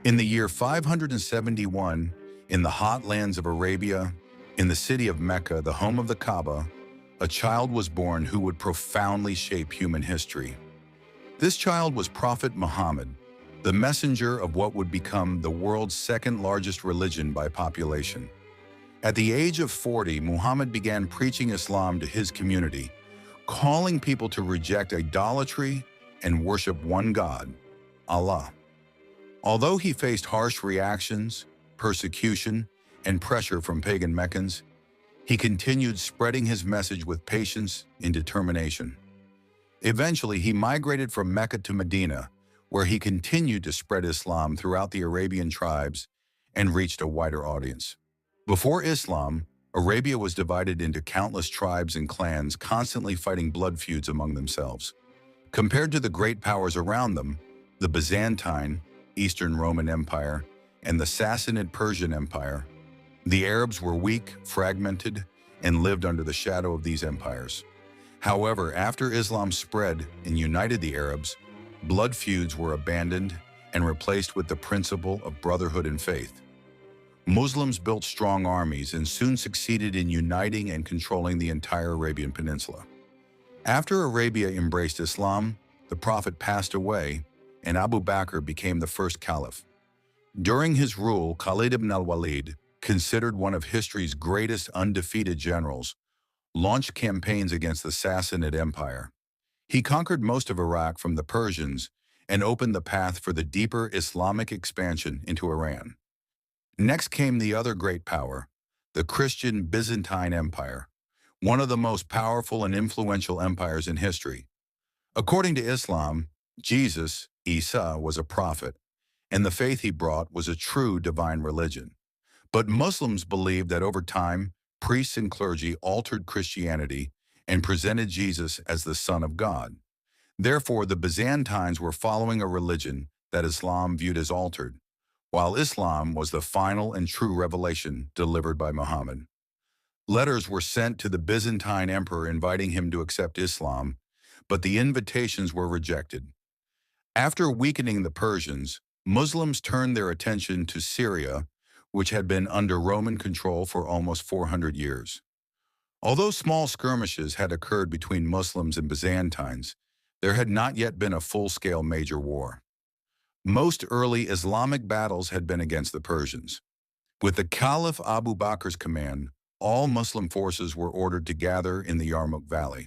In the year 571, in the hot lands of Arabia, in the city of Mecca, the home of the Kaaba, a child was born who would profoundly shape human history. This child was Prophet Muhammad, the messenger of what would become the world's second largest religion by population. At the age of 40, Muhammad began preaching Islam to his community, calling people to reject idolatry and worship one God, Allah. Although he faced harsh reactions, persecution, and pressure from pagan Meccans, he continued spreading his message with patience and determination. Eventually, he migrated from Mecca to Medina, where he continued to spread Islam throughout the Arabian tribes and reached a wider audience. Before Islam, Arabia was divided into countless tribes and clans constantly fighting blood feuds among themselves. Compared to the great powers around them, the Byzantine, Eastern Roman Empire, and the Sassanid Persian Empire, the Arabs were weak, fragmented, and lived under the shadow of these empires. However, after Islam spread and united the Arabs, blood feuds were abandoned and replaced with the principle of brotherhood and faith. Muslims built strong armies and soon succeeded in uniting and controlling the entire Arabian Peninsula. After Arabia embraced Islam, the Prophet passed away, and Abu Bakr became the first caliph. During his rule, Khalid ibn al-Walid, considered one of history's greatest undefeated generals, launched campaigns against the Sassanid Empire. He conquered most of Iraq from the Persians and opened the path for the deeper Islamic expansion into Iran. Next came the other great power, the Christian Byzantine Empire, one of the most powerful and influential empires in history. According to Islam, Jesus, Isa, was a prophet, and the faith he brought was a true divine religion. But Muslims believed that over time, priests and clergy altered Christianity and presented Jesus as the Son of God. Therefore, the Byzantines were following a religion that Islam viewed as altered, while Islam was the final and true revelation delivered by Muhammad. Letters were sent to the Byzantine emperor inviting him to accept Islam, but the invitations were rejected. After weakening the Persians, Muslims turned their attention to Syria, which had been under Roman control for almost 400 years. Although small skirmishes had occurred between Muslims and Byzantines, there had not yet been a full-scale major war. Most early Islamic battles had been against the Persians. With the Caliph Abu Bakr's command, all Muslim forces were ordered to gather in the Yarmouk Valley.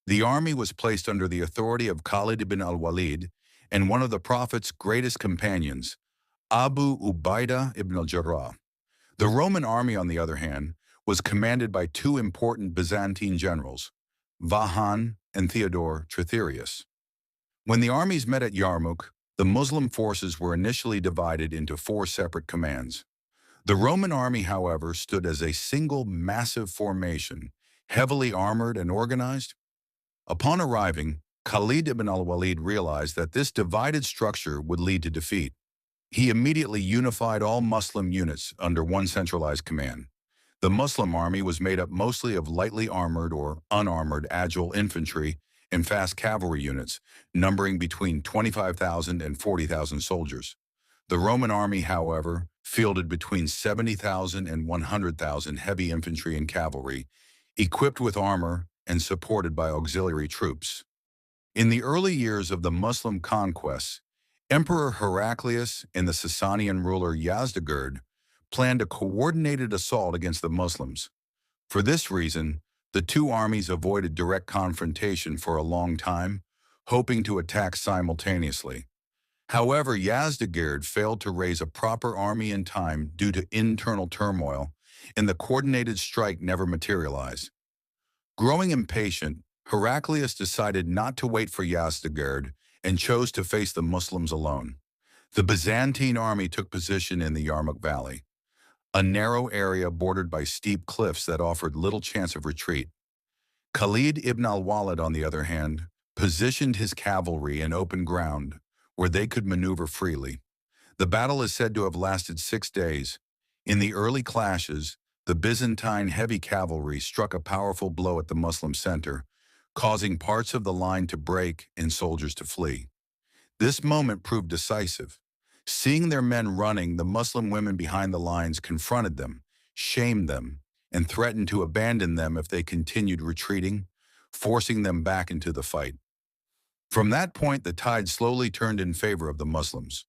The army was placed under the authority of Khalid ibn al-Walid and one of the Prophet's greatest companions, Abu Ubaidah ibn al-Jarrah. The Roman army, on the other hand, was commanded by two important Byzantine generals, Vahan and Theodore Tritherius. When the armies met at Yarmouk, the Muslim forces were initially divided into four separate commands. The Roman army, however, stood as a single massive formation, heavily armored and organized. Upon arriving, Khalid ibn al-Walid realized that this divided structure would lead to defeat. He immediately unified all Muslim units under one centralized command. The Muslim army was made up mostly of lightly armored or unarmored agile infantry and fast cavalry units, numbering between 25,000 and 40,000 soldiers. The Roman army, however, fielded between 70,000 and 100,000 heavy infantry and cavalry, equipped with armor and supported by auxiliary troops. In the early years of the Muslim conquests, Emperor Heraclius and the Sasanian ruler Yazdegerd planned a coordinated assault against the Muslims. For this reason, the two armies avoided direct confrontation for a long time, hoping to attack simultaneously. However, Yazdegerd failed to raise a proper army in time due to internal turmoil, and the coordinated strike never materialized. Growing impatient, Heraclius decided not to wait for Yazdegerd and chose to face the Muslims alone. The Byzantine army took position in the Yarmouk Valley, a narrow area bordered by steep cliffs that offered little chance of retreat. Khalid ibn al-Walid, on the other hand, positioned his cavalry in open ground where they could maneuver freely. The battle is said to have lasted 6 days. In the early clashes, the Byzantine heavy cavalry struck a powerful blow at the Muslim center, causing parts of the line to break and soldiers to flee. This moment proved decisive. Seeing their men running, the Muslim women behind the lines confronted them, shamed them, and threatened to abandon them if they continued retreating, forcing them back into the fight. From that point, the tide slowly turned in favor of the Muslims.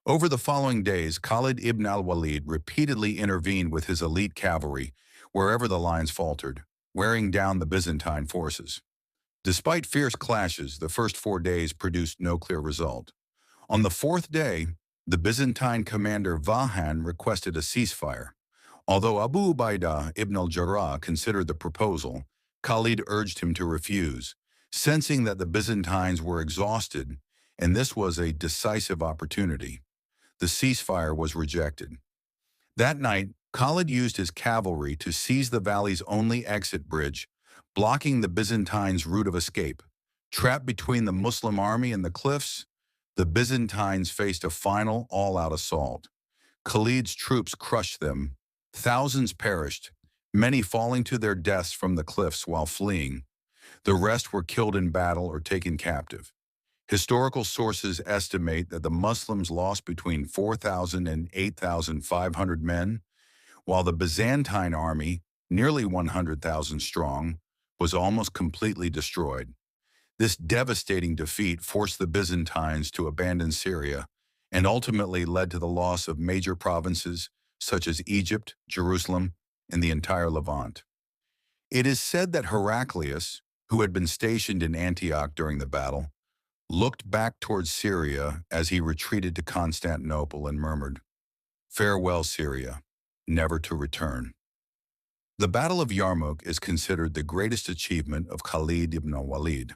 Over the following days, Khalid ibn al-Walid repeatedly intervened with his elite cavalry wherever the lines faltered, wearing down the Byzantine forces. Despite fierce clashes, the first 4 days produced no clear result. On the fourth day, the Byzantine commander Vahan requested a ceasefire. Although Abu Ubaidah ibn al-Jarrah considered the proposal, Khalid urged him to refuse, sensing that the Byzantines were exhausted, and this was a decisive opportunity. The ceasefire was rejected. That night, Khalid used his cavalry to seize the valley's only exit bridge, blocking the Byzantines' route of escape. Trapped between the Muslim army and the cliffs, the Byzantines faced a final all-out assault. Khalid's troops crushed them. Thousands perished, many falling to their deaths from the cliffs while fleeing. The rest were killed in battle or taken captive. Historical sources estimate that the Muslims lost between 4,000 and 8,500 men, while the Byzantine army, nearly 100,000 strong, was almost completely destroyed. This devastating defeat forced the Byzantines to abandon Syria and ultimately led to the loss of major provinces such as Egypt, Jerusalem, and the entire Levant. It is said that Heraclius, who had been stationed in Antioch during the battle, looked back towards Syria as he retreated to Constantinople and murmured, "Farewell, Syria, never to return." The Battle of Yarmouk is considered the greatest achievement of Khalid ibn al-Walid,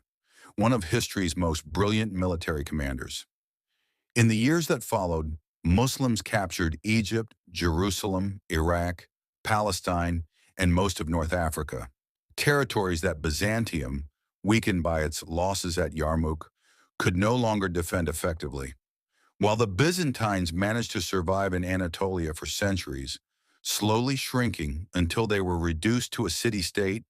one of history's most brilliant military commanders. In the years that followed, Muslims captured Egypt, Jerusalem, Iraq, Palestine, and most of North Africa, territories that Byzantium, weakened by its losses at Yarmouk, could no longer defend effectively. While the Byzantines managed to survive in Anatolia for centuries, slowly shrinking until they were reduced to a city-state,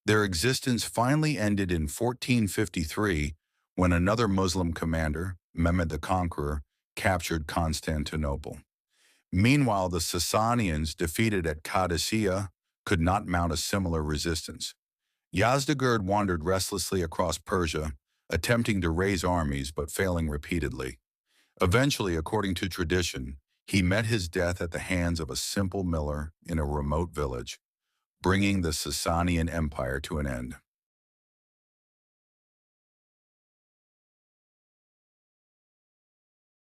their existence finally ended in 1453 when another Muslim commander, Mehmed the Conqueror, captured Constantinople. Meanwhile, the Sassanians, defeated at Qadisiyah, could not mount a similar resistance. Yazdegerd wandered restlessly across Persia, attempting to raise armies but failing repeatedly. Eventually, according to tradition, he met his death at the hands of a simple miller in a remote village, bringing the Sasanian Empire to an end.